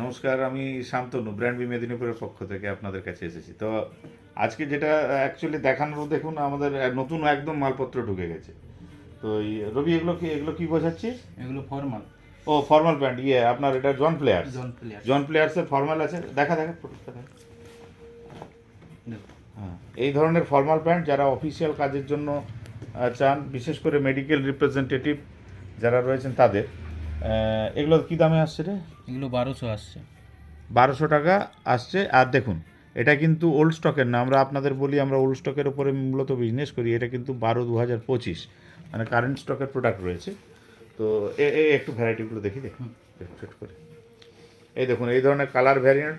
নমস্কার, আমি Shantanu brand B মেদিনীপুরের পক্ষ থেকে আপনাদের কাছে এসেছি। তো আজকে যেটা অ্যাকচুয়ালি দেখানোর, দেখুন আমাদের নতুন একদম মালপত্র ঢুকে গেছে। তো রবি, এগুলো কি বোঝাচ্ছিস? এগুলো ফর্মাল। ও ফর্মাল প্যান্ট, আপনার এটা জন প্লেয়ার্স। জন প্লেয়ার। জন প্লেয়ার্সের ফর্মাল আছে, দেখা ফটোটা দেখা। হ্যাঁ, এই ধরনের ফর্মাল প্যান্ট যারা অফিসিয়াল কাজের জন্য চান, বিশেষ করে মেডিকেল রিপ্রেজেন্টেটিভ যারা রয়েছেন তাদের, এগুলো কী দামে আসছে রে? এগুলো 1200 আসছে। 1200 টাকা আসছে। আর দেখুন, এটা কিন্তু ওল্ড স্টকের না। আমরা আপনাদের বলি আমরা ওল্ড স্টকের উপরে মূলত বিজনেস করি। এটা কিন্তু 12/2025 মানে কারেন্ট স্টকের প্রোডাক্ট রয়েছে। তো একটু ভ্যারাইটিগুলো দেখুন ছোট করে। এই দেখুন, এই ধরনের কালার ভ্যারিয়েন্ট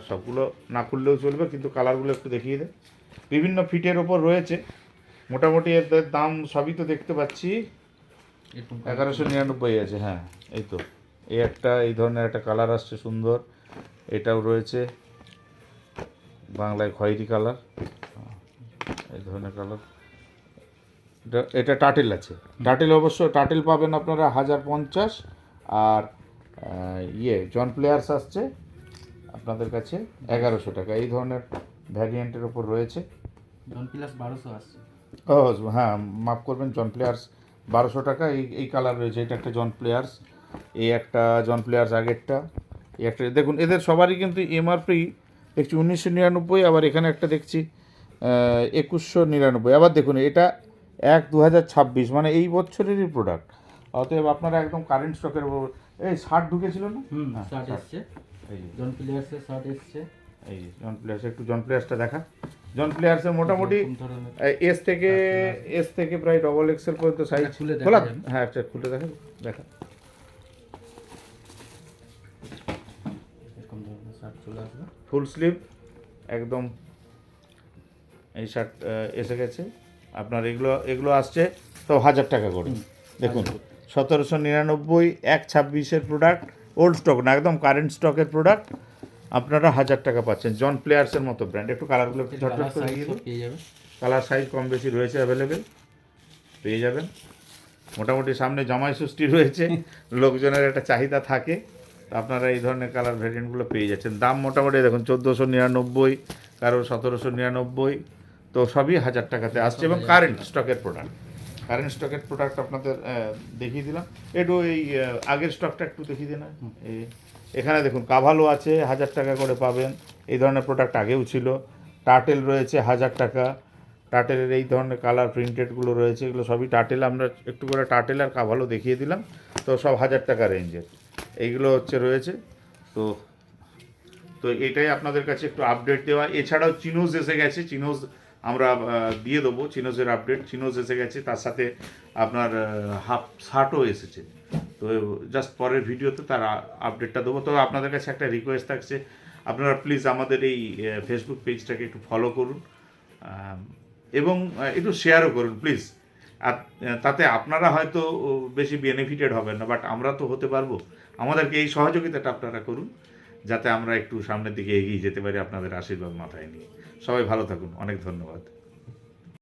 সবগুলো না খুললেও চলবে, কিন্তু কালারগুলো একটু দেখিয়ে দেয়। বিভিন্ন ফিটের ওপর রয়েছে। মোটামুটি এর দাম সবই তো দেখতে পাচ্ছি 1199 আছে। হ্যাঁ, এই তো এই ধরনের একটা কালার আসছে সুন্দর। এটাও রয়েছে বাংলায় খয়েরি কালার, এই ধরনের কালার। এটা টাটেল আছে। টাটেল অবশ্য টাটেল পাবেন আপনারা 1050। আর জন প্লেয়ার্স আসছে আপনাদের কাছে 1100 টাকা। এই ধরনের ভ্যারিয়েন্টের ওপর রয়েছে। জন প্লাস 1200 আসছে। ও হ্যাঁ, মাফ করবেন, জন প্লেয়ার্স 1200 টাকা। এই কালার রয়েছে। এটা একটা জন প্লেয়ার্স, এই একটা জন প্লেয়ার্স আগেরটা, এই একটা। দেখুন, এদের সবারই কিন্তু এমআরপি দেখছি 1999। আবার এখানে একটা দেখছি 2199। আবার দেখুন, এটা 1/2026 মানে এই বছরেরই প্রোডাক্ট। অতএব আপনারা একদম কারেন্ট স্টকের উপর। এই শার্ট ঢুকেছিল না? শার্ট এসছে। এই যে জন প্লেয়ার্সের শার্ট এসছে। এই যে জন প্লেয়ার্স, একটু জন প্লেয়ার্সটা দেখা। জন প্লেয়ার্সের মোটামুটি এস থেকে প্রায় ডবল এক্সেল পর্যন্ত সাইজ। খুলে দেখা খোলা? যাবে। হ্যাঁ, একটা খুলে দেখা। এরকম ধরনের শার্ট চলে আসবে। ফুল স্লিভ একদম। এই শার্ট এসে গেছে আপনার। এগুলো আসছে তো 1000 টাকা করে। দেখুন, 1799, 1/26 প্রোডাক্ট। ওল্ড স্টক না, একদম কারেন্ট স্টকের প্রোডাক্ট। আপনারা 1000 টাকা পাচ্ছেন। জন প্লেয়ার্সের মতো ব্র্যান্ড। একটু কালারগুলো একটু ঝটঝট করে দিয়ে দিন। পেয়ে যাবে। কালার সাইজ কম বেশি রয়েছে, অ্যাভেলেবেল পেয়ে যাবেন। মোটামুটি সামনে জামাই ষষ্ঠী রয়েছে, লোকজনের একটা চাহিদা থাকে। তো আপনারা এই ধরনের কালার ভ্যারিয়েন্টগুলো পেয়ে যাচ্ছেন। দাম মোটামুটি দেখুন 1499, কারো 1799। তো সবই 1000 টাকাতে আসছে এবং কারেন্ট স্টকের প্রোডাক্ট। কারেন্ট স্টকের প্রোডাক্ট আপনাদের দেখিয়ে দিলাম। একটু এই আগের স্টকটা একটু দেখিয়ে দিন। এখানে দেখুন, কাভালো আছে, 1000 টাকা করে পাবেন। এই ধরনের প্রোডাক্ট আগেও ছিল। টার্টেল রয়েছে 1000 টাকা। টার্টেলের এই ধরনের কালার প্রিন্টেডগুলো রয়েছে, এগুলো সবই টার্টেল। আমরা একটু করে টার্টেল আর কাভালো দেখিয়ে দিলাম। তো সব 1000 টাকা রেঞ্জের এইগুলো রয়েছে। তো তো এটাই আপনাদের কাছে একটু আপডেট দেওয়া। এছাড়াও চিনোজ এসে গেছে। চিনোজ আমরা দিয়ে দেবো। চিনোজের আপডেট, চিনোজ এসে গেছে। তার সাথে আপনার হাফ শার্টও এসেছে। তো জাস্ট পরের ভিডিওতে তার আপডেটটা দেবো। তো আপনাদের কাছে একটা রিকোয়েস্ট থাকছে, আপনারা প্লিজ আমাদের এই ফেসবুক পেজটাকে একটু ফলো করুন এবং একটু শেয়ারও করুন প্লিজ। আর তাতে আপনারা হয়তো বেশি বেনিফিটেড হবেন না, বাট আমরা তো হতে পারবো। আমাদেরকে এই সহযোগিতাটা আপনারা করুন, যাতে আমরা একটু সামনের দিকে এগিয়ে যেতে পারি আপনাদের আশীর্বাদ মাথায় নিয়ে। সবাই ভালো থাকুন, অনেক ধন্যবাদ।